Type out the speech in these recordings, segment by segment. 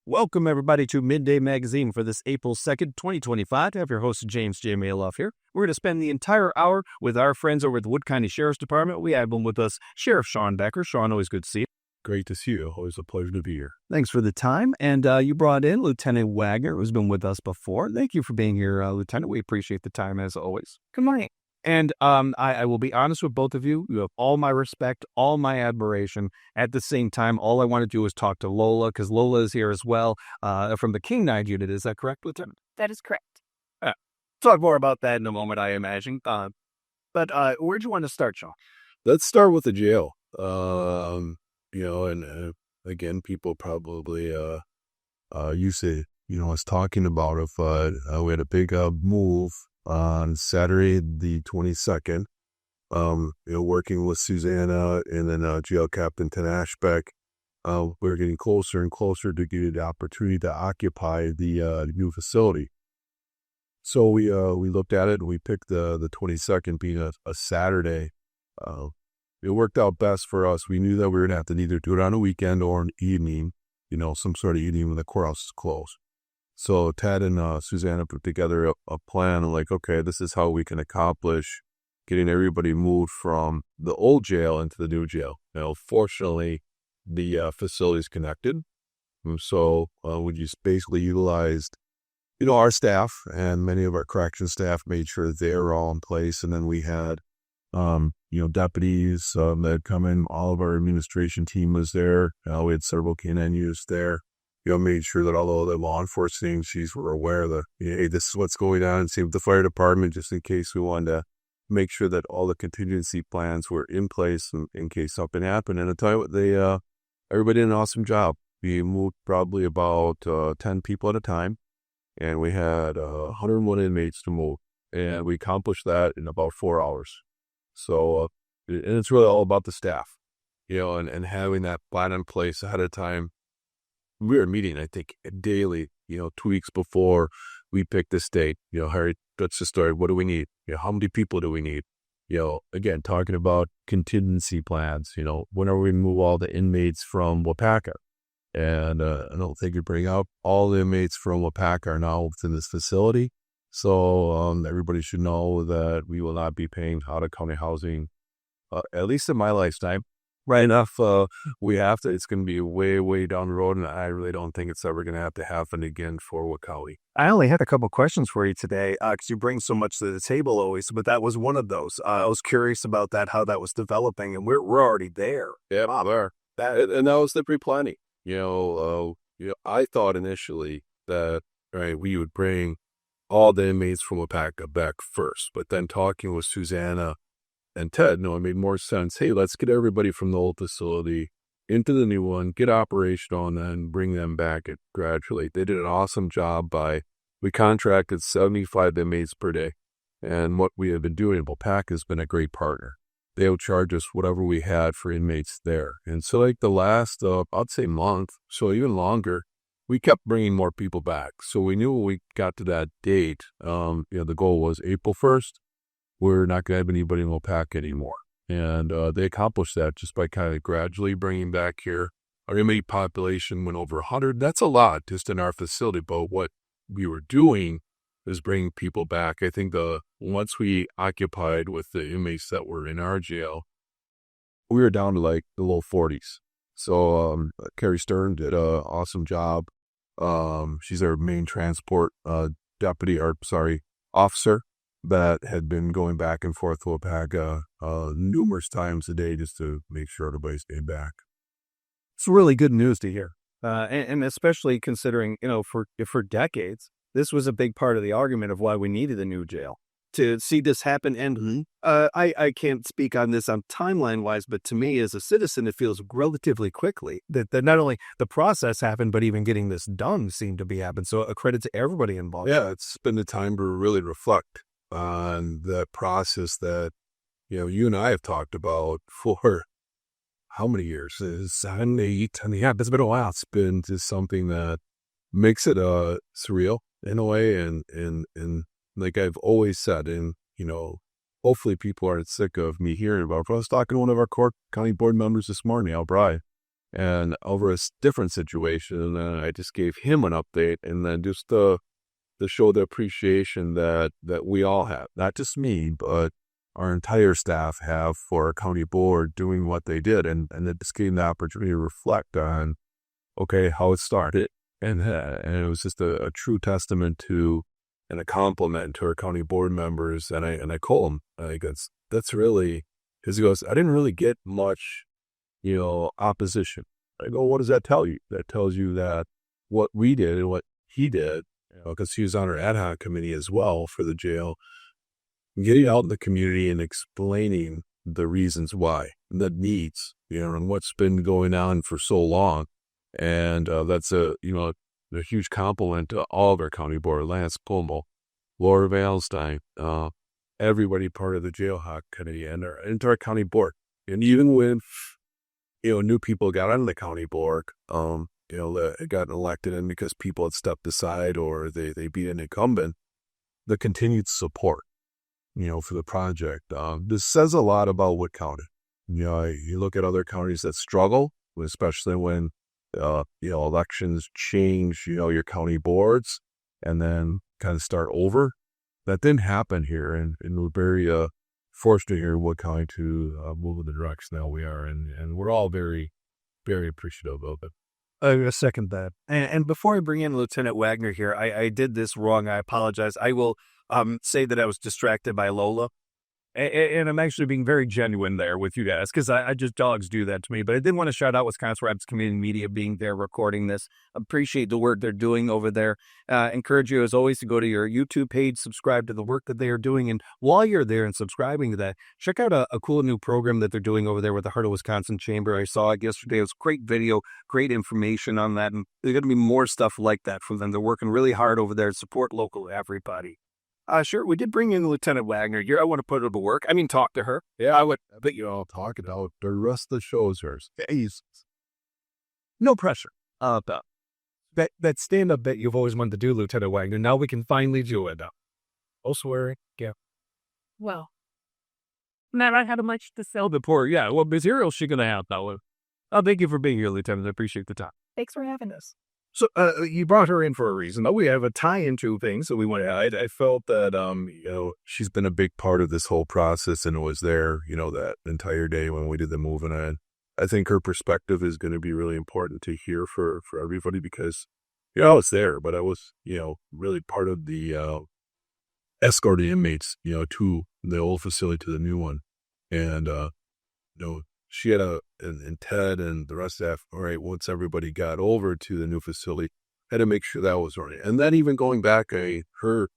Welcome, everybody, to Midday Magazine for this April 2nd, 2025. I have your host, James J. Malouf here. We're going to spend the entire hour with our friends over at the Wood County Sheriff's Department. We have them with us, Sheriff Shawn Becker. Shawn, always good to see you. Great to see you. Always a pleasure to be here. Thanks for the time. And you brought in Lieutenant Wagner, who's been with us before. Thank you for being here, Lieutenant. We appreciate the time, as always. Good morning. And I will be honest with both of you. You have all my respect, all my admiration. At the same time, all I want to do is talk to Lola, because Lola is here as well from the King 9 unit. Is that correct, Lieutenant? That is correct. Talk more about that in a moment, I imagine. But where'd you want to start, Shawn? Let's start with the jail. Again, people probably used to, us talking about it, but we had a big move on Saturday, the 22nd, working with Susanna and then jail captain Ten Ashbeck. We're getting closer and closer to getting the opportunity to occupy the new facility. So we looked at it and we picked the 22nd being a Saturday. It worked out best for us. We knew that we were going to have to either do it on a weekend or an evening, some sort of evening when the courthouse is closed. So Ted and Susanna put together a plan like, okay, this is how we can accomplish getting everybody moved from the old jail into the new jail. Fortunately, the facility is connected. And so we just basically utilized, our staff, and many of our correction staff made sure they were all in place. And then we had, deputies that had come in. All of our administration team was there. We had several K9 units there. Made sure that all the law enforcement agencies were aware that, hey, this is what's going on. Same with the fire department, just in case we wanted to make sure that all the contingency plans were in place in case something happened. And I tell you what, everybody did an awesome job. We moved probably about 10 people at a time, and we had 101 inmates to move, and we accomplished that in about 4 hours. So, and it's really all about the staff, and having that plan in place ahead of time. We were meeting, I think, daily, 2 weeks before we picked this date. Harry, that's the story. What do we need? How many people do we need? Again, talking about contingency plans, when are we going to move all the inmates from Wapaka? And I don't think you bring out all the inmates from Wapaka are now within this facility. So everybody should know that we will not be paying out-of-county housing, at least in my lifetime. Right enough, we have to. It's going to be way, way down the road, and I really don't think it's ever going to have to happen again for Wood County. I only had a couple questions for you today because you bring so much to the table always, but that was one of those. I was curious about that, how that was developing, and we're already there. Yeah, there. And that was the pre-planning. I thought initially that we would bring all the inmates from Wapaka back first, but then talking with Susanna and Ted, it made more sense. Hey, let's get everybody from the old facility into the new one, get operational, and then bring them back gradually. They did an awesome job we contracted 75 inmates per day. And what we have been doing, Wapaka has been a great partner. They'll charge us whatever we had for inmates there. And so like the last, I'd say month, so even longer, we kept bringing more people back. So we knew when we got to that date, the goal was April 1st. We're not going to have anybody in Wapaka anymore. And they accomplished that just by kind of gradually bringing back here. Our inmate population went over 100. That's a lot just in our facility. But what we were doing is bringing people back. I think once we occupied with the inmates that were in our jail, we were down to like the low 40s. So Carrie Stern did an awesome job. She's our main transport officer. That had been going back and forth to Wapaka numerous times a day just to make sure everybody stayed back. It's really good news to hear. And especially considering, for decades, this was a big part of the argument of why we needed a new jail. To see this happen, and I can't speak on this on timeline-wise, but to me as a citizen, it feels relatively quickly that not only the process happened, but even getting this done seemed to be happening. So a credit to everybody involved. Yeah, it's been the time to really reflect on that process that, you and I have talked about for how many years? 7, 8, and yeah, it's been a while. It's been just something that makes it surreal in a way. And like I've always said, and, hopefully people aren't sick of me hearing about it. I was talking to one of our court county board members this morning, Al Bry, and over a different situation, and I just gave him an update, and then just to show the appreciation that we all have, not just me, but our entire staff have for our county board doing what they did, and then just getting the opportunity to reflect on, okay, how it started, and it was just a true testament to and a compliment to our county board members, and I call them, that's really, because he goes, I didn't really get much, opposition. I go, what does that tell you? That tells you that what we did and what he did, because he was on our ad hoc committee as well for the jail, getting out in the community and explaining the reasons why, the needs, and what's been going on for so long. And that's a huge compliment to all of our county board, Lance Pummel, Laura Valstein, everybody part of the jail hawk committee and our county board. And even when, new people got on the county board, got elected in because people had stepped aside or they beat an incumbent, the continued support, for the project. This says a lot about what county. You look at other counties that struggle, especially when, elections change, your county boards and then kind of start over. That didn't happen here. And we're very fortunate here in Wood County to move in the direction that we are. And we're all very, very appreciative of it. I second that. And before I bring in Lieutenant Wagner here, I did this wrong. I apologize. I will say that I was distracted by Lola. And I'm actually being very genuine there with you guys because I just, dogs do that to me. But I did want to shout out Wisconsin Rapids Community Media being there recording this. Appreciate the work they're doing over there. Encourage you, as always, to go to your YouTube page, subscribe to the work that they are doing. And while you're there and subscribing to that, check out a cool new program that they're doing over there with the Heart of Wisconsin Chamber. I saw it yesterday. It was great video, great information on that. And there's going to be more stuff like that from them. They're working really hard over there to support local everybody. Sure, we did bring in Lieutenant Wagner here. I want to put her to work. I mean, talk to her. Yeah, I would. I bet you all talk about the rest of the show's hers. No pressure. That stand-up bit you've always wanted to do, Lieutenant Wagner. Now we can finally do it. No swearing. Yeah. Well, man, I had much to sell before. Yeah, what material is she going to have, though? Thank you for being here, Lieutenant. I appreciate the time. Thanks for having us. So you brought her in for a reason. We have a tie-in to things, so we went ahead. I felt that, she's been a big part of this whole process and was there, that entire day when we did the move. And I think her perspective is going to be really important to hear for everybody because, I was there, but I was, really part of the escorting inmates, to the old facility to the new one. And, she had and Ted and the rest of that, all right, once everybody got over to the new facility, had to make sure that was right. And then even going back, her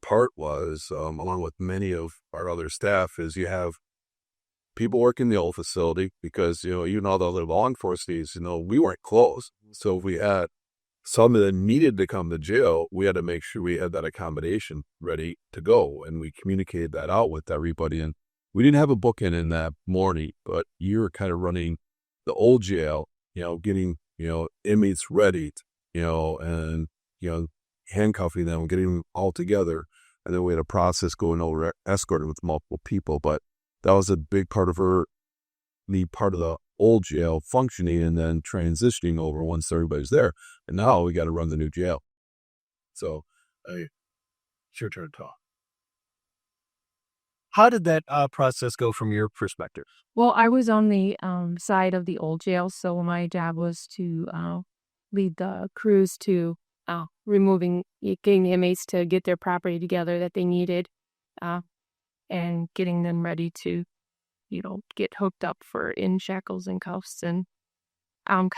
part was, along with many of our other staff, is you have people working the old facility because, even all the other law enforcement, we weren't closed. So if we had some that needed to come to jail, we had to make sure we had that accommodation ready to go. And we communicated that out with everybody. And we didn't have a bookend in that morning, but you were kind of running the old jail, getting, inmates ready, and, handcuffing them, getting them all together. And then we had a process going over escorted with multiple people. But that was a big part of the part of the old jail functioning and then transitioning over once everybody's there. And now we got to run the new jail. So it's your turn to talk. How did that process go from your perspective? Well, I was on the side of the old jail, so my job was to lead the crews to getting the inmates to get their property together that they needed, and getting them ready to, get hooked up for in shackles and cuffs and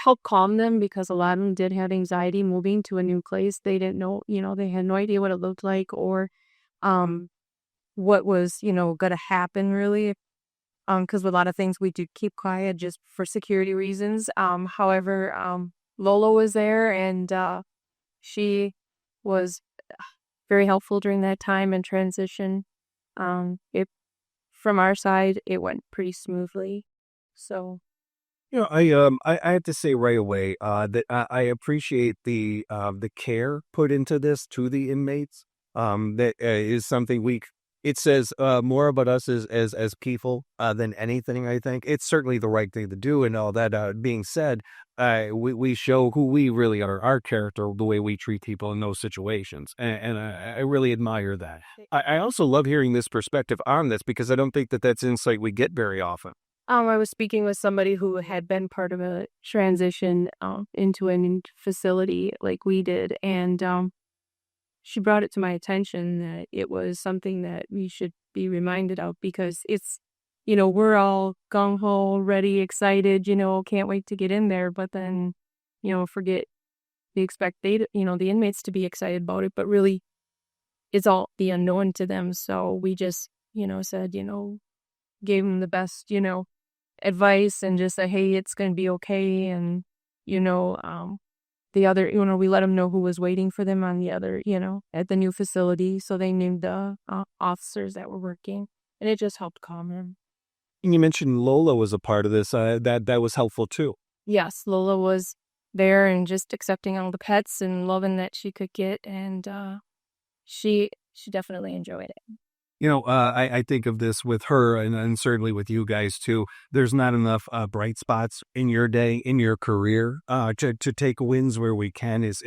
help calm them because a lot of them did have anxiety moving to a new place. They didn't know, they had no idea what it looked like or what was, going to happen really. Because with a lot of things we do keep quiet just for security reasons. However, Lola was there and she was very helpful during that time and transition. From our side, it went pretty smoothly. So, I have to say right away that I appreciate the care put into this to the inmates. That is something we it says more about us as people than anything. I think it's certainly the right thing to do. And all that being said, we show who we really are, our character, the way we treat people in those situations, and I really admire that. I also love hearing this perspective on this because I don't think that that's insight we get very often. I was speaking with somebody who had been part of a transition into a new facility like we did, and she brought it to my attention that it was something that we should be reminded of because it's, we're all gung ho, ready, excited, can't wait to get in there, but then, forget we expect the inmates to be excited about it, but really it's all the unknown to them. So we just, said, gave them the best, advice and just said, hey, it's going to be okay. And, the other, we let them know who was waiting for them on the other, at the new facility. So they knew the officers that were working, and it just helped calm them. And you mentioned Lola was a part of this. That was helpful too. Yes, Lola was there and just accepting all the pets and loving that she could get. And she definitely enjoyed it. I think of this with her and certainly with you guys too. There's not enough bright spots in your day, in your career, to take wins where we can is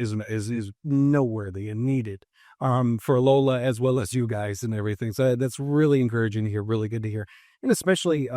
noteworthy and needed for Lola as well as you guys and everything. So that's really encouraging to hear, really good to hear. And especially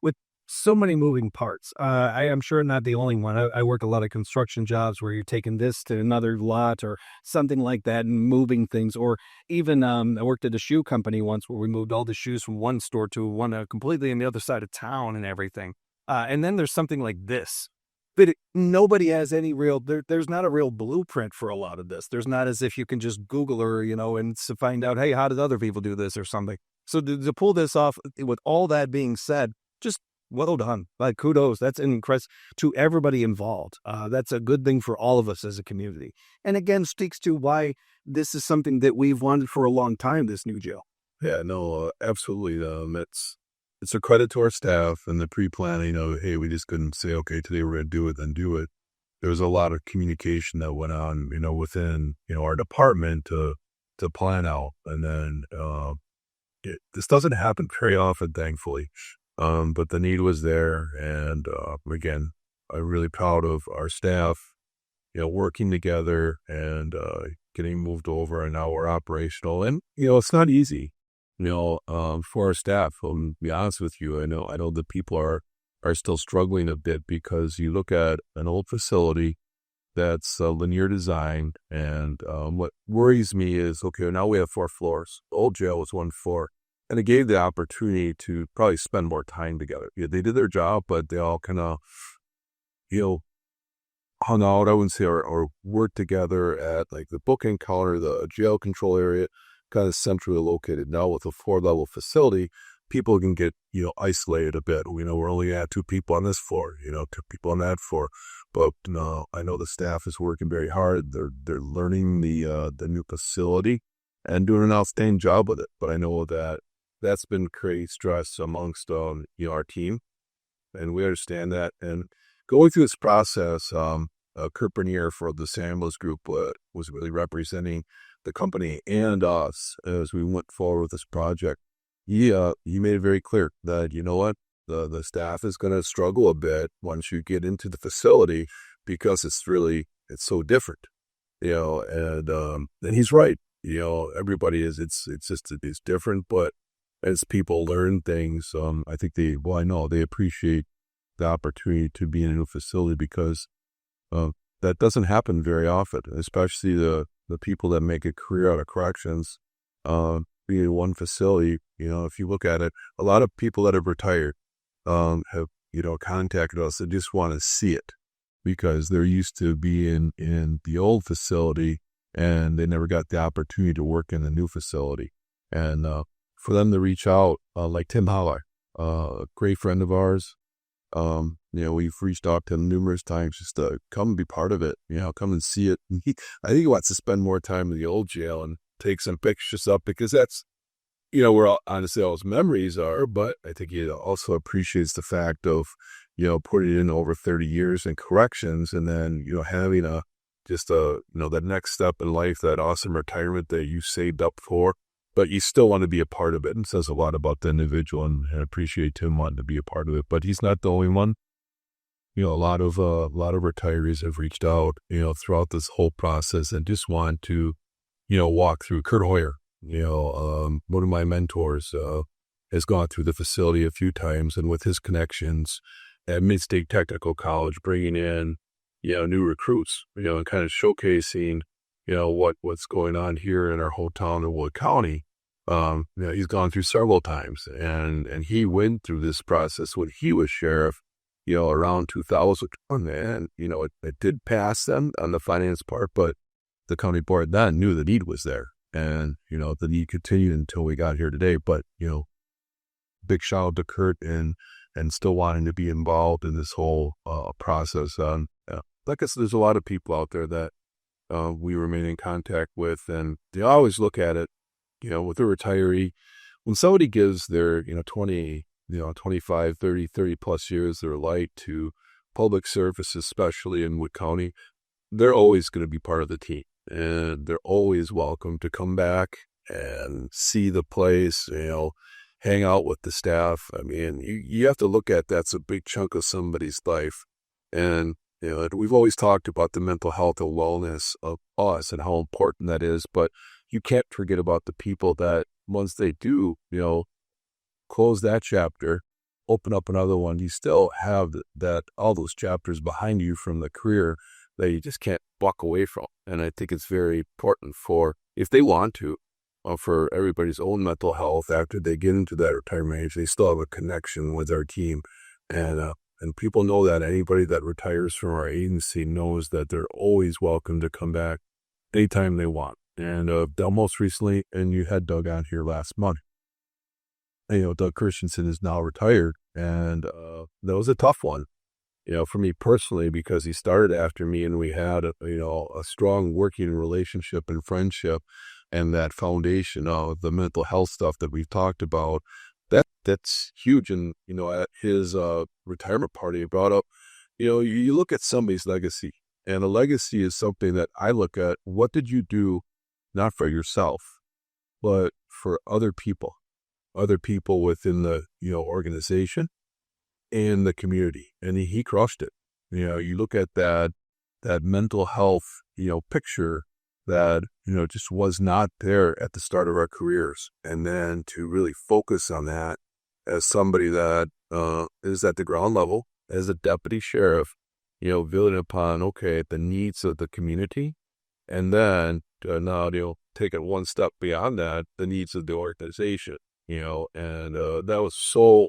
with so many moving parts. I am sure not the only one. I work a lot of construction jobs where you're taking this to another lot or something like that and moving things. Or even I worked at a shoe company once where we moved all the shoes from one store to one completely on the other side of town and everything. And then there's something like this. But nobody has any real, there's not a real blueprint for a lot of this. There's not as if you can just Google or, and to find out, hey, how did other people do this or something? So to pull this off with all that being said, just well done. Kudos. That's impressive to everybody involved. That's a good thing for all of us as a community. And again, speaks to why this is something that we've wanted for a long time, this new jail. Yeah, no, absolutely. It's a credit to our staff and the pre-planning of, hey, we just couldn't say, okay, today we're going to do it, then do it. There was a lot of communication that went on, within, our department to plan out. And then this doesn't happen very often, thankfully. But the need was there. And again, I'm really proud of our staff, working together and getting moved over. And now we're operational. And, it's not easy, for our staff. To be honest with you, I know the people are still struggling a bit because you look at an old facility that's linear design. And what worries me is, okay, now we have 4 floors. The old jail was 1 floor. And it gave the opportunity to probably spend more time together. Yeah, they did their job, but they all kind of, hung out, I wouldn't say, or worked together at like the booking counter, the jail control area, kind of centrally located. Now with a 4-level facility, people can get, isolated a bit. We're only at 2 people on this floor, 2 people on that floor. But I know the staff is working very hard. They're learning the new facility and doing an outstanding job with it. But I know that's been creating stress amongst our team, and we understand that. And going through this process, Kurt Bernier for the Sandals Group was really representing the company and us as we went forward with this project. He made it very clear that the staff is going to struggle a bit once you get into the facility because it's so different, and he's right. Everybody is. It's different, but as people learn things, I think I know they appreciate the opportunity to be in a new facility because that doesn't happen very often, especially the people that make a career out of corrections, being in one facility. If you look at it, a lot of people that have retired have, contacted us and just want to see it because they're used to being in the old facility and they never got the opportunity to work in the new facility. And for them to reach out, like Tim Haller, a great friend of ours, we've reached out to him numerous times just to come and be part of it, come and see it. I think he wants to spend more time in the old jail and take some pictures up because that's, where honestly all his memories are, but I think he also appreciates the fact of, putting in over 30 years in corrections and then, having that next step in life, that awesome retirement that you saved up for. but you still want to be a part of it. And says a lot about the individual, and I appreciate Tim wanting to be a part of it, but he's not the only one. A lot of retirees have reached out, throughout this whole process and just want to, walk through. Kurt Hoyer, one of my mentors, has gone through the facility a few times, and with his connections at Mid-State Technical College, bringing in, new recruits, and kind of showcasing, what's going on here in our hometown in Wood County. He's gone through several times, and he went through this process when he was sheriff, around 2000, and, it did pass them on the finance part, but the county board then knew the need was there, and, the need continued until we got here today. But, big shout out to Kurt and still wanting to be involved in this whole process. Like I said, there's a lot of people out there that we remain in contact with, and they always look at it, with a retiree, when somebody gives their, 20, 25, 30 plus years of their life to public service, especially in Wood County, they're always going to be part of the team, and they're always welcome to come back and see the place, hang out with the staff. I mean, you have to look at that's a big chunk of somebody's life. And, we've always talked about the mental health and wellness of us and how important that is, but you can't forget about the people that once they do, close that chapter, open up another one, you still have that all those chapters behind you from the career that you just can't walk away from. And I think it's very important for, if they want to, for everybody's own mental health after they get into that retirement age, they still have a connection with our team. And people know that anybody that retires from our agency knows that they're always welcome to come back anytime they want. And most recently, and you had Doug on here last month, Doug Christensen is now retired, and that was a tough one, for me personally, because he started after me, and we had a strong working relationship and friendship, and that foundation of the mental health stuff that we've talked about. That's huge. And at his retirement party, he brought up, you look at somebody's legacy, and a legacy is something that I look at. What did you do, not for yourself, but for other people within the, organization and the community? And he crushed it. You look at that mental health, picture that, just was not there at the start of our careers. And then to really focus on that as somebody that is at the ground level, as a deputy sheriff, building upon, the needs of the community. And then now, take it one step beyond that, the needs of the organization, and that was so,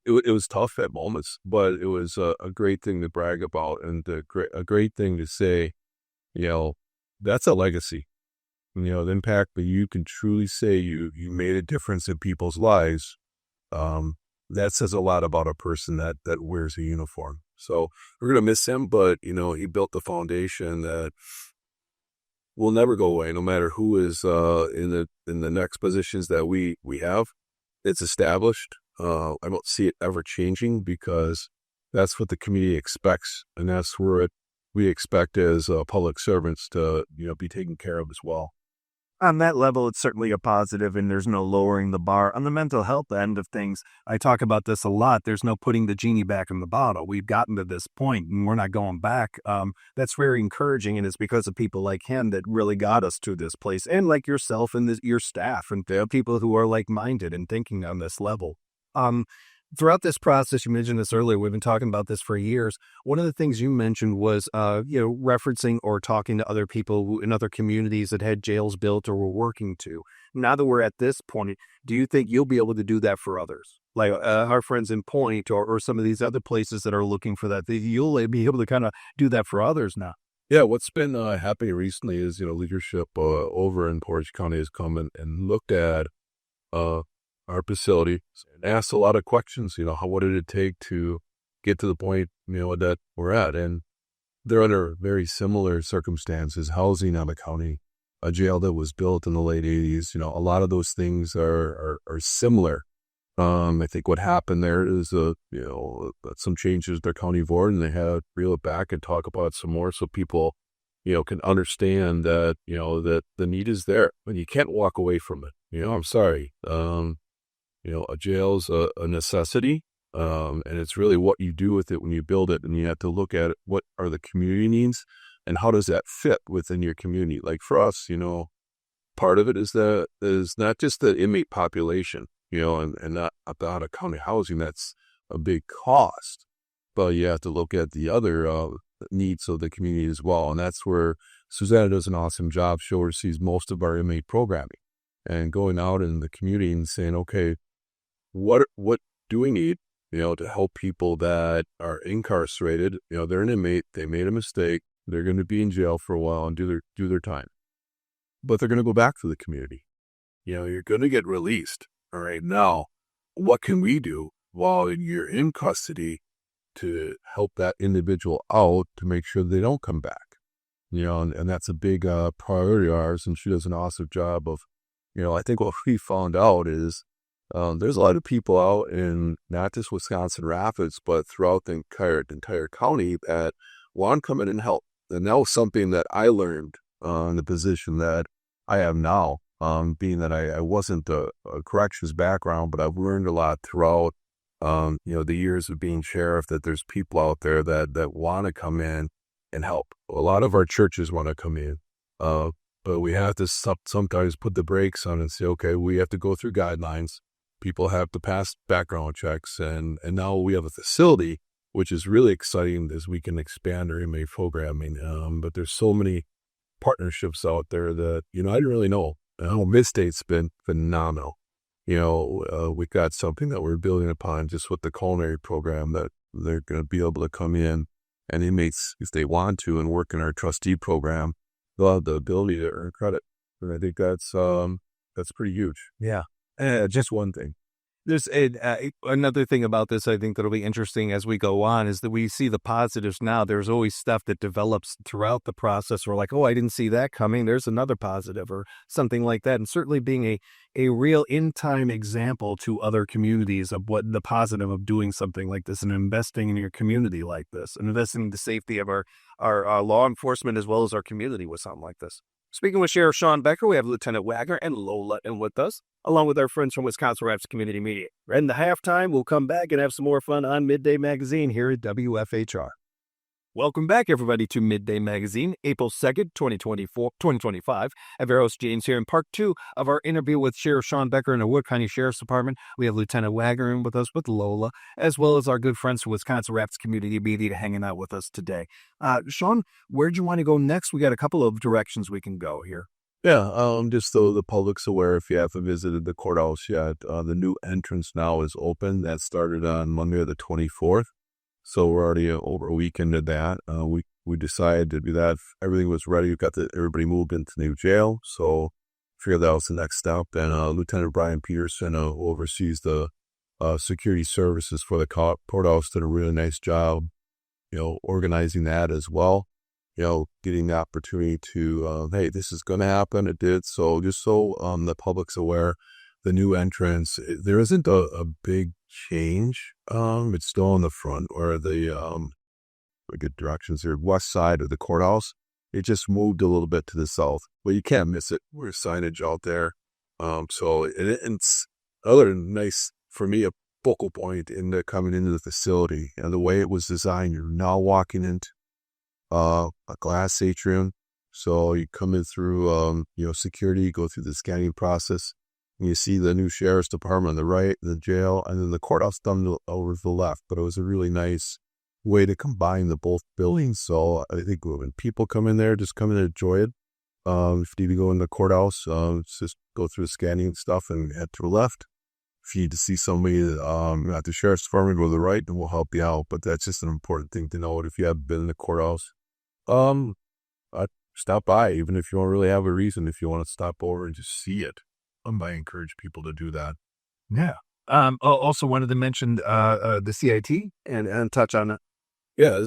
it was tough at moments, but it was a great thing to brag about, and a great thing to say, that's a legacy, the impact that you can truly say you made a difference in people's lives. That says a lot about a person that wears a uniform. So we're going to miss him, but, he built the foundation that will never go away, no matter who is in the next positions that we have. It's established. I don't see it ever changing, because that's what the community expects, and that's where we expect as public servants to be taken care of as well. On that level, it's certainly a positive, and there's no lowering the bar. On the mental health end of things, I talk about this a lot. There's no putting the genie back in the bottle. We've gotten to this point, and we're not going back. That's very encouraging, and it's because of people like him that really got us to this place, and like yourself and your staff, and the people who are like-minded and thinking on this level. Throughout this process, you mentioned this earlier, we've been talking about this for years. One of the things you mentioned was, referencing or talking to other people in other communities that had jails built or were working to. Now that we're at this point, do you think you'll be able to do that for others? Like our friends in Point or some of these other places that are looking for that, you'll be able to kind of do that for others now? Yeah, what's been happening recently is, leadership over in Portage County has come and looked at our facility and asked a lot of questions, what did it take to get to the point, that we're at. And they're under very similar circumstances, housing on the county, a jail that was built in the late 80s. A lot of those things are similar. I think what happened there is, some changes to their county board, and they had to reel it back and talk about it some more so people can understand that, that the need is there, and you can't walk away from it. I'm sorry. A jail's a necessity, and it's really what you do with it when you build it, and you have to look at it, what are the community needs, and how does that fit within your community? Like for us, part of it is not just the inmate population, and not about county housing. That's a big cost, but you have to look at the other needs of the community as well. And that's where Susanna does an awesome job. She oversees most of our inmate programming and going out in the community and saying, okay, what do we need, to help people that are incarcerated? They're an inmate. They made a mistake. They're going to be in jail for a while and do their time, but they're going to go back to the community. You're going to get released. All right. Now, what can we do while you're in custody to help that individual out to make sure they don't come back? And that's a big priority of ours. And she does an awesome job of, I think what we found out is there's a lot of people out in not just Wisconsin Rapids, but throughout the entire county that want to come in and help. And that was something that I learned in the position that I have now, being that I wasn't a corrections background, but I've learned a lot throughout, the years of being sheriff, that there's people out there that want to come in and help. A lot of our churches want to come in, but we have to sometimes put the brakes on and say, okay, we have to go through guidelines. People have to pass background checks, and now we have a facility, which is really exciting as we can expand our inmate programming. But there's so many partnerships out there that, I didn't really know. Mid-State's been phenomenal. We've got something that we're building upon just with the culinary program, that they're going to be able to come in, and inmates, if they want to, and work in our trustee program, they'll have the ability to earn credit. And I think that's pretty huge. Yeah. Just one thing. There's another thing about this I think that'll be interesting as we go on is that we see the positives now. There's always stuff that develops throughout the process. We're like, oh, I didn't see that coming. There's another positive or something like that. And certainly being a real in-time example to other communities of what the positive of doing something like this and investing in your community like this and investing in the safety of our law enforcement as well as our community with something like this. Speaking with Sheriff Shawn Becker, we have Lieutenant Wagner and Lola in with us, along with our friends from Wisconsin Rapids Community Media. In the halftime, we'll come back and have some more fun on Midday Magazine here at WFHR. Welcome back, everybody, to Midday Magazine, April 2nd, 2025. I have your host, James, here in part 2 of our interview with Sheriff Shawn Becker in the Wood County Sheriff's Department. We have Lieutenant Wagner in with us with Lola, as well as our good friends from Wisconsin Rapids Community Media hanging out with us today. Shawn, where'd you want to go next? We got a couple of directions we can go here. Yeah, just so the public's aware, if you haven't visited the courthouse yet, the new entrance now is open. That started on Monday the 24th. So we're already over a week into that. We decided to do that. Everything was ready. We got everybody moved into the new jail. So figured that was the next step. And Lieutenant Brian Peterson, who oversees the security services for the courthouse, did a really nice job, organizing that as well. Getting the opportunity to, hey, this is going to happen. It did. So just so the public's aware, the new entrance, there isn't a big change. It's still on the front or the good directions here, west side of the courthouse. It just moved a little bit to the south, but you can't miss it. We're signage out there. So it's another nice, for me, a focal point in coming into the facility. And the way it was designed, you're now walking into a glass atrium. So you come in through, security, go through the scanning process. You see the new sheriff's department on the right, the jail, and then the courthouse done over to the left. But it was a really nice way to combine the both buildings. So I think when people come in there, just come in and enjoy it. If you need to go in the courthouse, just go through the scanning stuff and head to the left. If you need to see somebody at the sheriff's department, go to the right, and we'll help you out. But that's just an important thing to note. If you haven't been in the courthouse, stop by, even if you don't really have a reason. If you want to stop over and just see it. I encourage people to do that. Yeah. Also wanted to mention the CIT and touch on it. Yeah.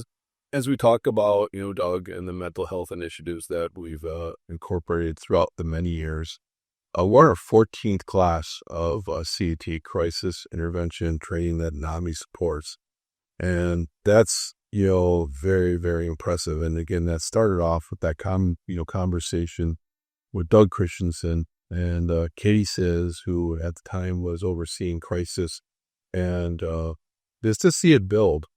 As we talk about, Doug, and the mental health initiatives that we've incorporated throughout the many years, we're our 14th class of CIT, Crisis Intervention Training that NAMI supports. And that's very, very impressive. And again, that started off with that conversation with Doug Christensen and Katie Says, who at the time was overseeing crisis. And just to see it build,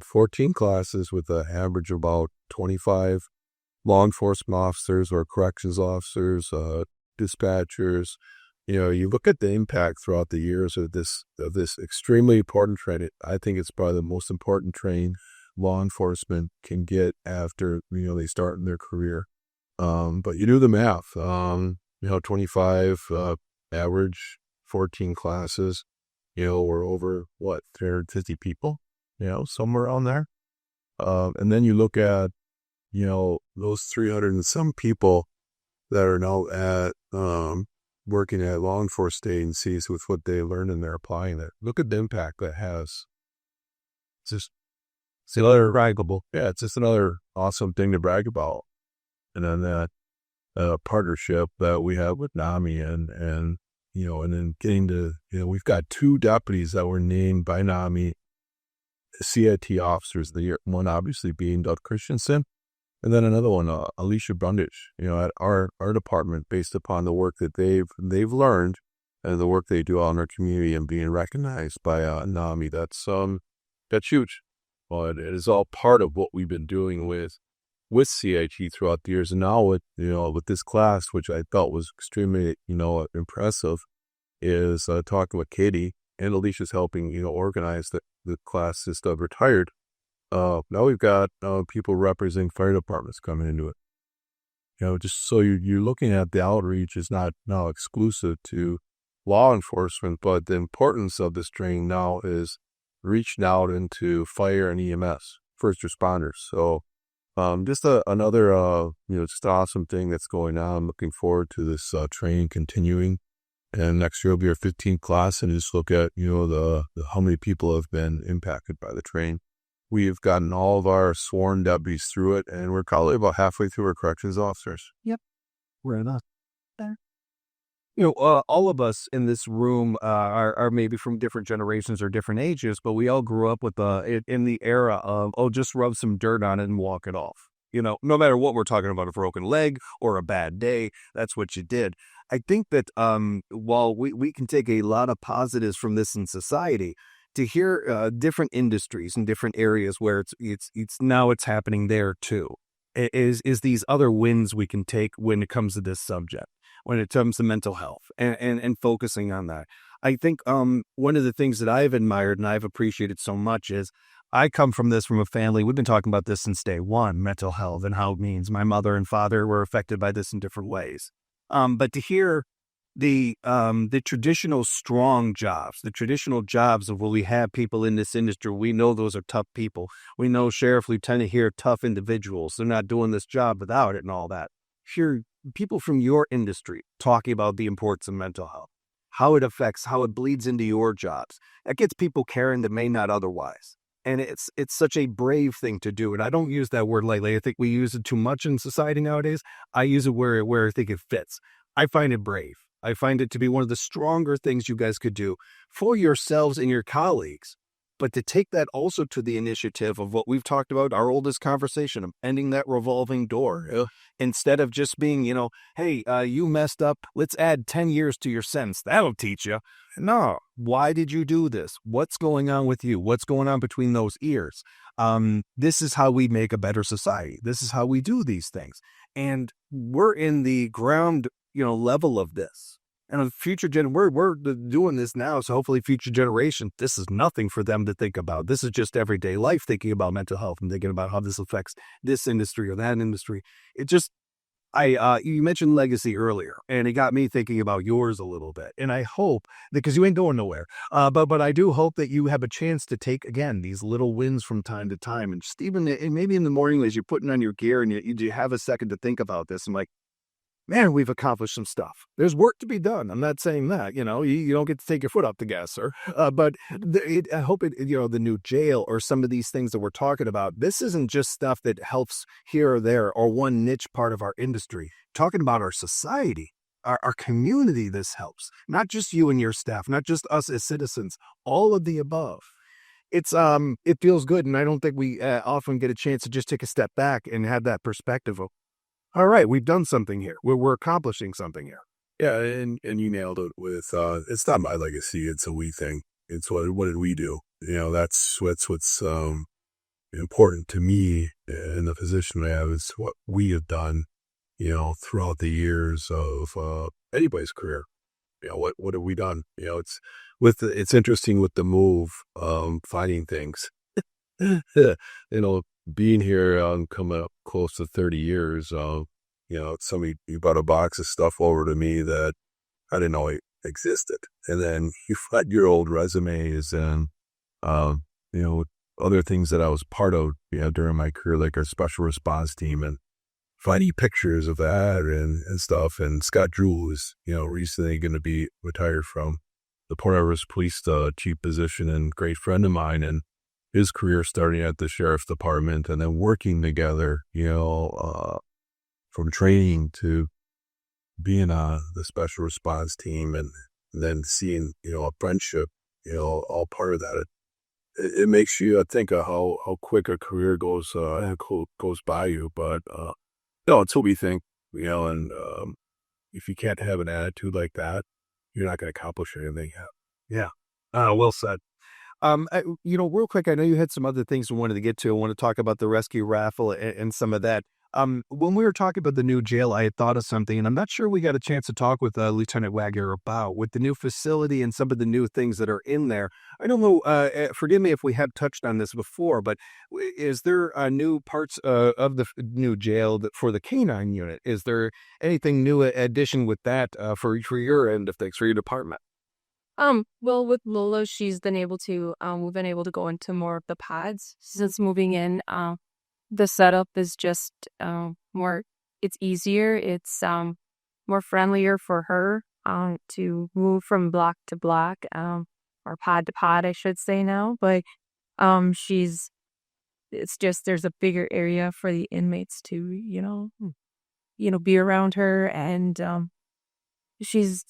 14 classes with an average of about 25 law enforcement officers or corrections officers, dispatchers. You look at the impact throughout the years of this extremely important training. I think it's probably the most important training law enforcement can get after they start in their career. But you do the math. 25 average, 14 classes. We're over 350 people. Somewhere around there. And then you look at those 300 and some people that are now at working at law enforcement agencies with what they learned and they're applying it. Look at the impact that has. It's another braggable. Yeah, it's just another awesome thing to brag about. And then that partnership that we have with NAMI and then getting to, we've got 2 deputies that were named by NAMI CIT officers of the year. One obviously being Doug Christensen, and then another one, Alicia Brundage, at our department, based upon the work that they've learned and the work they do out in our community and being recognized by NAMI. That's huge. Well, it is all part of what we've been doing with CIT throughout the years, and now with this class, which I thought was extremely impressive, is talking with Katie and Alicia's helping organize the class just retired. Now we've got people representing fire departments coming into it. Just so you're looking at the outreach is not now exclusive to law enforcement, but the importance of this training now is reaching out into fire and EMS, first responders. So just another just awesome thing that's going on. I'm looking forward to this training continuing. And next year will be our 15th class, and just look at the how many people have been impacted by the training. We've gotten all of our sworn deputies through it, and we're probably about halfway through our corrections officers. Yep. We're not there. All of us in this room are maybe from different generations or different ages, but we all grew up with in the era of, just rub some dirt on it and walk it off. No matter what we're talking about, a broken leg or a bad day, that's what you did. I think that while we can take a lot of positives from this in society, to hear different industries and different areas where it's happening there too, is these other wins we can take when it comes to this subject, when it comes to mental health and focusing on that. I think one of the things that I've admired and I've appreciated so much is I come from a family. We've been talking about this since day one, mental health and how it means. My mother and father were affected by this in different ways. But to hear the traditional strong jobs, the traditional jobs of where we have people in this industry, we know those are tough people. We know sheriff, lieutenant here, tough individuals. They're not doing this job without it and all that. Hear people from your industry talking about the importance of mental health, how it affects, how it bleeds into your jobs. That gets people caring that may not otherwise. And it's such a brave thing to do. And I don't use that word lightly. I think we use it too much in society nowadays. I use it where I think it fits. I find it brave. I find it to be one of the stronger things you guys could do for yourselves and your colleagues. But to take that also to the initiative of what we've talked about, our oldest conversation of ending that revolving door, instead of just being, hey, you messed up. Let's add 10 years to your sentence. That'll teach you. No. Why did you do this? What's going on with you? What's going on between those ears? This is how we make a better society. This is how we do these things. And we're in the ground, level of this. And a future we're doing this now, so hopefully future generations, this is nothing for them to think about. This is just everyday life, thinking about mental health and thinking about how this affects this industry or that industry. It just, you mentioned legacy earlier, and it got me thinking about yours a little bit. And I hope, because you ain't going nowhere, but I do hope that you have a chance to take, again, these little wins from time to time. And just even maybe in the morning as you're putting on your gear and you have a second to think about this, and like, man, we've accomplished some stuff. There's work to be done. I'm not saying that, you don't get to take your foot off the gas, sir. But I hope the new jail or some of these things that we're talking about, this isn't just stuff that helps here or there or one niche part of our industry. Talking about our society, our community, this helps. Not just you and your staff, not just us as citizens, all of the above. it feels good, and I don't think we often get a chance to just take a step back and have that perspective of, all right, we've done something here. We're accomplishing something here. Yeah, and you nailed it with it's not my legacy, it's a we thing. It's what did we do? That's what's important to me in the position I have is what we have done, throughout the years of anybody's career. What have we done? It's interesting with the move, finding things. Being here, coming up close to 30 years, somebody you brought a box of stuff over to me that I didn't know it existed. And then you find your old resumes and, other things that I was part of, during my career, like our special response team and finding pictures of that and stuff. And Scott Drew is, recently going to be retired from the Port Everest Police chief position and great friend of mine. And his career starting at the sheriff's department and then working together, from training to being on the special response team and then seeing, a friendship, all part of that. It makes you think of how quick a career goes by you. But, no, until we think, and if you can't have an attitude like that, you're not going to accomplish anything. Yeah. Well said. Real quick, I know you had some other things we wanted to get to. I want to talk about the rescue raffle and some of that. When we were talking about the new jail, I had thought of something, and I'm not sure we got a chance to talk with Lieutenant Wagner about with the new facility and some of the new things that are in there. I don't know. Forgive me if we have touched on this before, but is there new parts of the new jail for the canine unit? Is there anything new addition with that for your end of things for your department? Well, with Lola, we've been able to go into more of the pods since moving in. The setup is just it's easier. It's more friendlier for her to move from block to block, or pod to pod, I should say now. But it's just there's a bigger area for the inmates to, be around her, and she's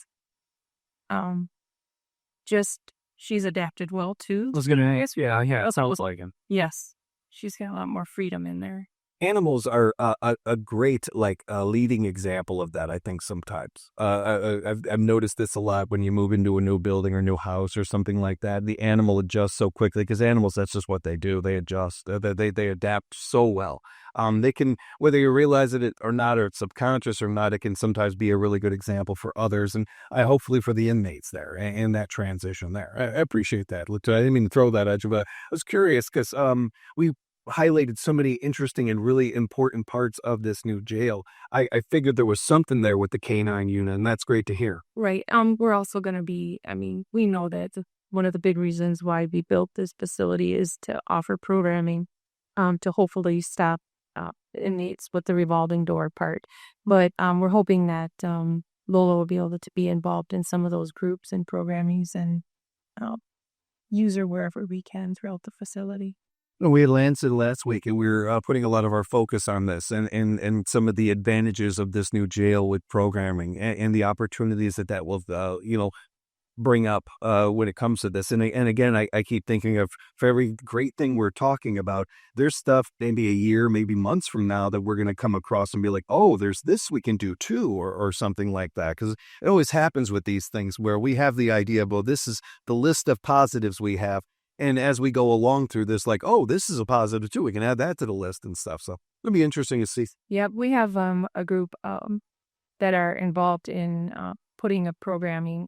she's adapted well too. I was going to ask, yeah, that sounds like him. Yes, she's got a lot more freedom in there. Animals are a great leading example of that. I think sometimes I've noticed this a lot when you move into a new building or new house or something like that. The animal adjusts so quickly because animals, that's just what they do. They adjust. They adapt so well. They can, whether you realize it or not, or it's subconscious or not, it can sometimes be a really good example for others, and hopefully for the inmates there and that transition there. I appreciate that. I didn't mean to throw that at you, but I was curious because we highlighted so many interesting and really important parts of this new jail. I figured there was something there with the canine unit, and that's great to hear. Right. We're also going to be, we know that one of the big reasons why we built this facility is to offer programming to hopefully stop inmates with the revolving door part. But we're hoping that Lola will be able to be involved in some of those groups and programmings and use her wherever we can throughout the facility. We had landed last week, and we were putting a lot of our focus on this and some of the advantages of this new jail with programming and the opportunities that will, bring up when it comes to this. And again, I keep thinking of for every great thing we're talking about, there's stuff maybe a year, maybe months from now that we're going to come across and be like, oh, there's this we can do too, or something like that. Because it always happens with these things where we have the idea of, well, this is the list of positives we have. And as we go along through this, like, oh, this is a positive too. We can add that to the list and stuff. So it'll be interesting to see. Yep. We have a group that are involved in putting a programming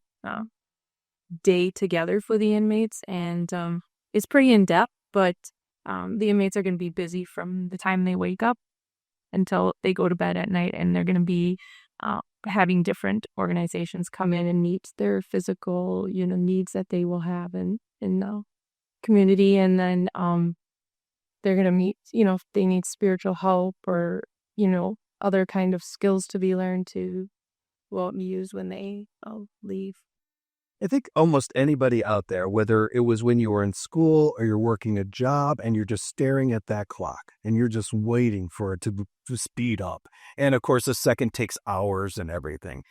day together for the inmates. And it's pretty in-depth, but the inmates are going to be busy from the time they wake up until they go to bed at night. And they're going to be having different organizations come in and meet their physical, needs that they will have in the community. And then they're going to meet, if they need spiritual help or, other kind of skills to be learned to be used when they leave. I think almost anybody out there, whether it was when you were in school or you're working a job and you're just staring at that clock and you're just waiting for it to speed up. And of course, a second takes hours and everything.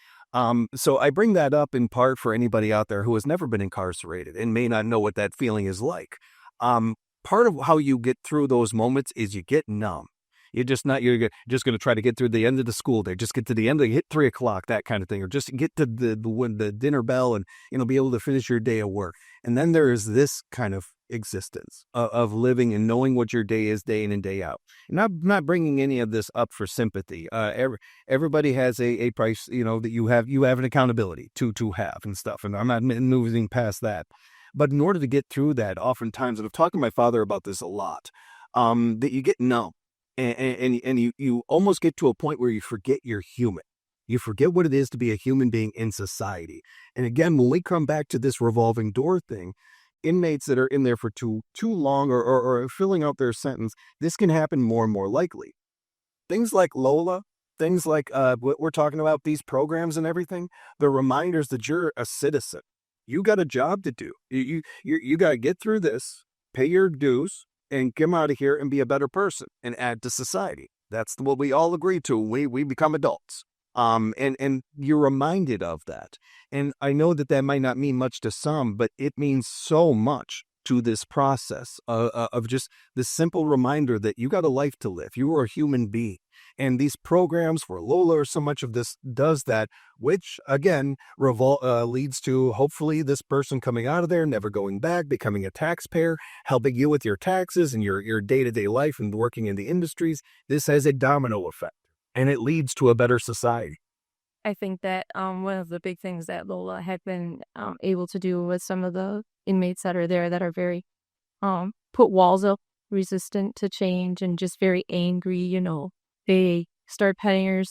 So I bring that up in part for anybody out there who has never been incarcerated and may not know what that feeling is like. Part of how you get through those moments is you get numb. You're just going to try to get through the end of the school day, just get to the end, hit 3:00, that kind of thing, or just get to when the dinner bell and, be able to finish your day of work. And then there is this kind of existence of living and knowing what your day is day in and day out. And I'm not bringing any of this up for sympathy. Everybody has a price, that you have an accountability to have and stuff. And I'm not moving past that. But in order to get through that, oftentimes, and I've talked to my father about this a lot, that you get numb. And you almost get to a point where you forget you're human. You forget what it is to be a human being in society. And again, when we come back to this revolving door thing, inmates that are in there for too long or filling out their sentence, this can happen more and more likely. Things like Lola, things like what we're talking about, these programs and everything, they're reminders that you're a citizen. You got a job to do. You got to get through this, pay your dues, and come out of here and be a better person and add to society. That's what we all agree to. We become adults. And you're reminded of that. And I know that might not mean much to some, but it means so much to this process of just this simple reminder that you got a life to live. You are a human being. And these programs for Lola or so much of this does that, which again leads to hopefully this person coming out of there, never going back, becoming a taxpayer, helping you with your taxes and your day-to-day life and working in the industries. This has a domino effect, and it leads to a better society. I think that one of the big things that Lola had been able to do with some of the inmates that are there that are very put walls up, resistant to change, and just very angry, they start petting her.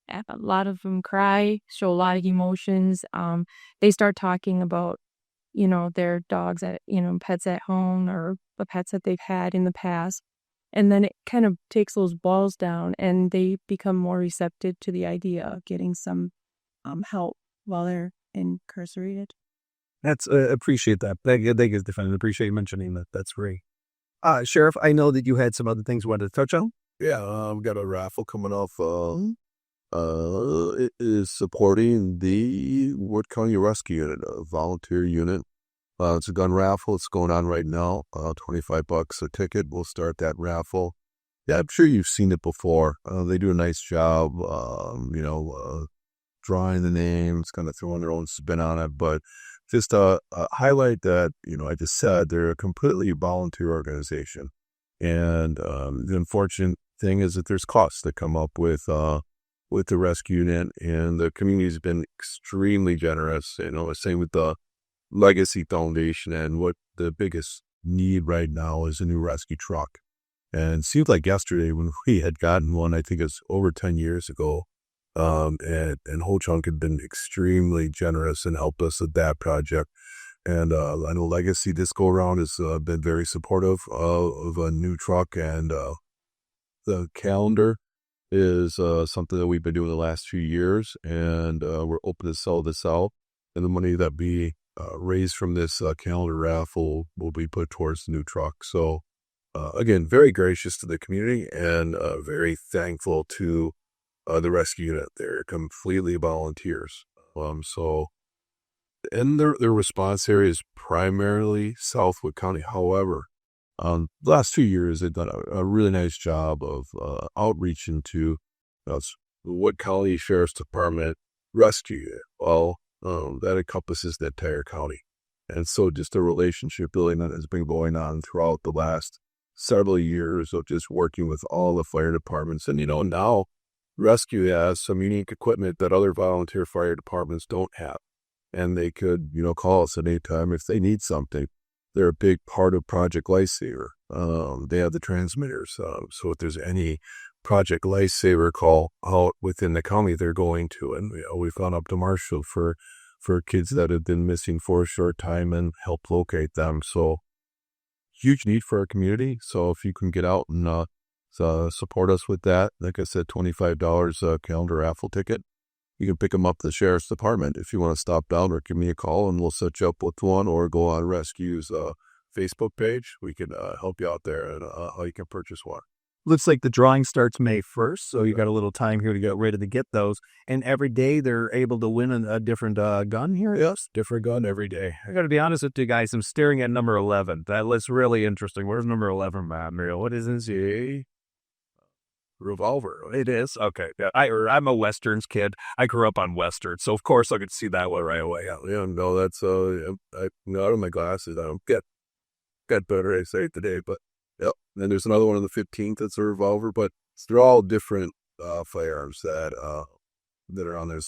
A lot of them cry, show a lot of emotions. They start talking about, their dogs pets at home or the pets that they've had in the past. And then it kind of takes those walls down and they become more receptive to the idea of getting some help while they're incarcerated. That's appreciate that. Thank you, defendant. Appreciate you mentioning that. That's great. Sheriff, I know that you had some other things you wanted to touch on. Yeah, I've got a raffle coming off. It is supporting the Wood County Rescue Unit, a volunteer unit. It's a gun raffle. It's going on right now. $25 a ticket. We'll start that raffle. Yeah, I'm sure you've seen it before. They do a nice job, drawing the names, kind of throwing their own spin on it. But just highlight that, I just said they're a completely volunteer organization. And the unfortunate thing is that there's costs that come up with the rescue unit, and the community's been extremely generous. Same with the Legacy Foundation, and what the biggest need right now is a new rescue truck. And it seemed like yesterday when we had gotten one, I think it's over 10 years ago. And Ho Chunk had been extremely generous and helped us with that project. And I know Legacy this go around has been very supportive of a new truck, and the calendar is something that we've been doing the last few years, and we're open to sell this out. And the money that we raised from this calendar raffle will be put towards the new truck. So again, very gracious to the community, and very thankful to the rescue unit. They're completely volunteers. And their response area is primarily Southwood County. However, the last 2 years, they've done a really nice job of outreach into the Wood County Sheriff's Department rescue unit. Well, that encompasses the entire county. And so just a relationship building that has been going on throughout the last several years of just working with all the fire departments. And, now rescue has some unique equipment that other volunteer fire departments don't have. And they could, call us at any time if they need something. They're a big part of Project Lifesaver. They have the transmitters. So if there's any Project Lifesaver call out within the county, they're going to. And we've gone up to Marshall for kids that have been missing for a short time and help locate them. So huge need for our community. So if you can get out and support us with that, like I said, $25 a calendar raffle ticket. You can pick them up at the Sheriff's Department if you want to stop down, or give me a call and we'll set you up with one, or go on Rescue's Facebook page. We can help you out there and how you can purchase one. Looks like the drawing starts May 1st, so you got a little time here to get ready to get those. And every day they're able to win a different gun here. Yes, different gun every day. I got to be honest with you guys. I'm staring at number 11. That looks really interesting. Where's number 11, man? What is this? Revolver. It is? Okay. Yeah, I'm a Westerns kid. I grew up on Westerns, so of course I could see that one right away. Yeah, no, that's I'm out of my glasses. I don't get better eyesight today, but yep. And there's another one on the 15th that's a revolver, but they're all different firearms that are on there.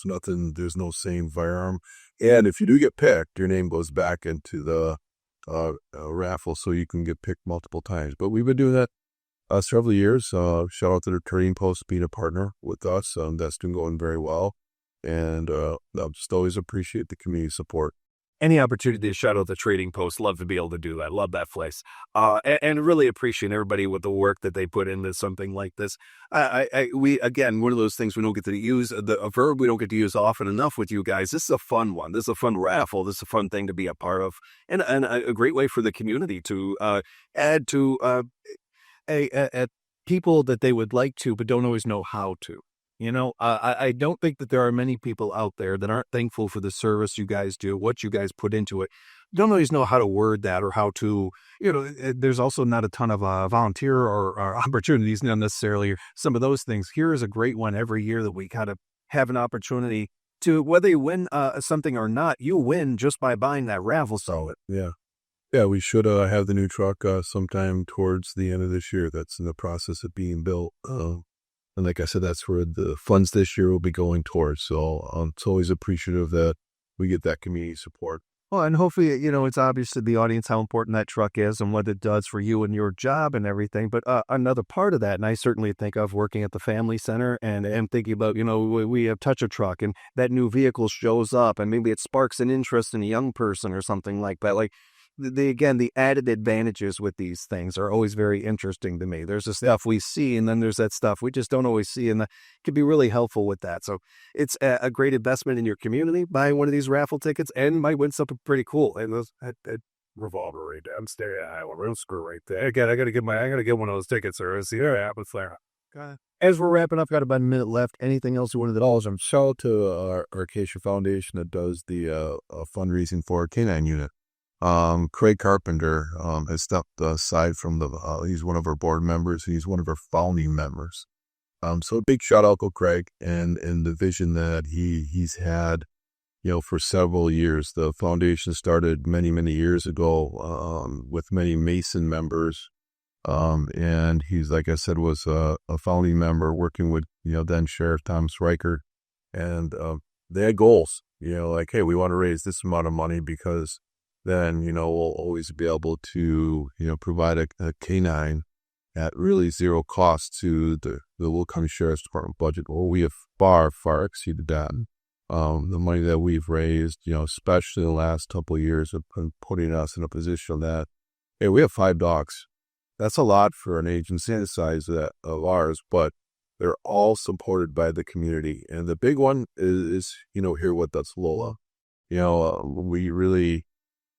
There's no same firearm. And if you do get picked, your name goes back into the raffle, so you can get picked multiple times. But we've been doing that several years. Shout out to the Trading Post being a partner with us. That's been going very well. And I just always appreciate the community support. Any opportunity to shout out the Trading Post, love to be able to do that. Love that place. And really appreciate everybody with the work that they put into something like this. We, again, one of those things we don't get to use, a verb we don't get to use often enough with you guys. This is a fun one. This is a fun raffle. This is a fun thing to be a part of. And a great way for the community to add to people that they would like to, but don't always know how to. I don't think that there are many people out there that aren't thankful for the service you guys do, what you guys put into it. Don't always know how to word that or how to, there's also not a ton of volunteer or opportunities, not necessarily some of those things. Here is a great one every year that we kind of have an opportunity to, whether you win something or not, you win just by buying that raffle. So yeah. Yeah, we should have the new truck sometime towards the end of this year. That's in the process of being built. And like I said, that's where the funds this year will be going towards. So it's always appreciative that we get that community support. Well, and hopefully, it's obvious to the audience how important that truck is and what it does for you and your job and everything. But another part of that, and I certainly think of working at the family center and thinking about, we have Touch a Truck and that new vehicle shows up and maybe it sparks an interest in a young person or something like that. Like, the added advantages with these things are always very interesting to me. There's the stuff we see, and then there's that stuff we just don't always see, and that can be really helpful with that. So it's a great investment in your community, buying one of these raffle tickets, and might win something pretty cool. And those revolver right downstairs, real screw right there. Again, I gotta get one of those tickets, or see what happens there. As we're wrapping up, got about a minute left. Anything else you wanted to Also, shout out to our Acacia Foundation that does the fundraising for our K9 unit. Craig Carpenter has stepped aside from he's one of our board members. He's one of our founding members. So a big shout out to Craig and the vision that he's had, for several years. The foundation started many, many years ago with many Mason members. And he's, like I said, was a founding member working with, then Sheriff Thomas Riker. And they had goals, like, hey, we want to raise this amount of money because then, we'll always be able to, provide a K9 at really zero cost to the Will County Sheriff's Department budget. Well, we have far, far exceeded that. The money that we've raised, especially in the last couple of years, have been putting us in a position that, hey, we have 5 dogs. That's a lot for an agency the size of ours, but they're all supported by the community. And the big one is here with us, Lola. We really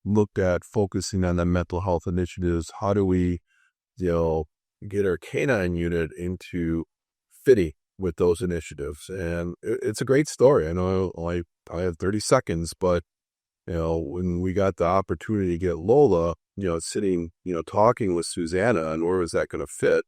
looked at focusing on the mental health initiatives. How do we, get our K9 unit into fitting with those initiatives? And it's a great story. I know I have 30 seconds, but, when we got the opportunity to get Lola, sitting, talking with Susanna and where was that going to fit,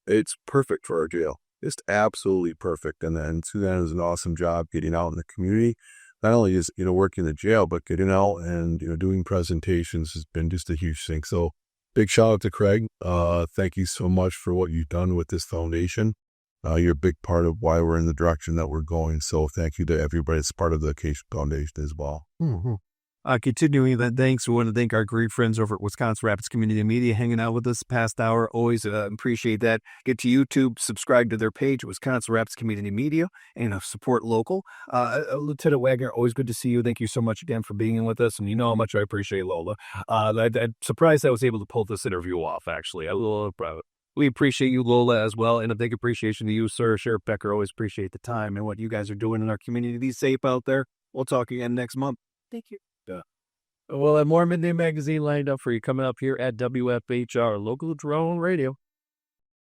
it's perfect for our jail. It's absolutely perfect. And then Susanna does an awesome job getting out in the community. Not only is, working in the jail, but getting out and, doing presentations has been just a huge thing. So big shout out to Craig. Thank you so much for what you've done with this foundation. You're a big part of why we're in the direction that we're going. So thank you to everybody that's part of the Acacia Foundation as well. Mm-hmm. Continuing that, thanks. We want to thank our great friends over at Wisconsin Rapids Community Media hanging out with us the past hour. Always appreciate that. Get to YouTube, subscribe to their page, Wisconsin Rapids Community Media, and support local. Lieutenant Wagner, always good to see you. Thank you so much again for being in with us, and you know how much I appreciate Lola. I'm surprised I was able to pull this interview off, actually. I'm a little proud. We appreciate you, Lola, as well, and a big appreciation to you, sir. Sheriff Becker, always appreciate the time and what you guys are doing in our community. Be safe out there. We'll talk again next month. Thank you. We'll have more Midday Magazine lined up for you coming up here at WFHR Local Drone Radio.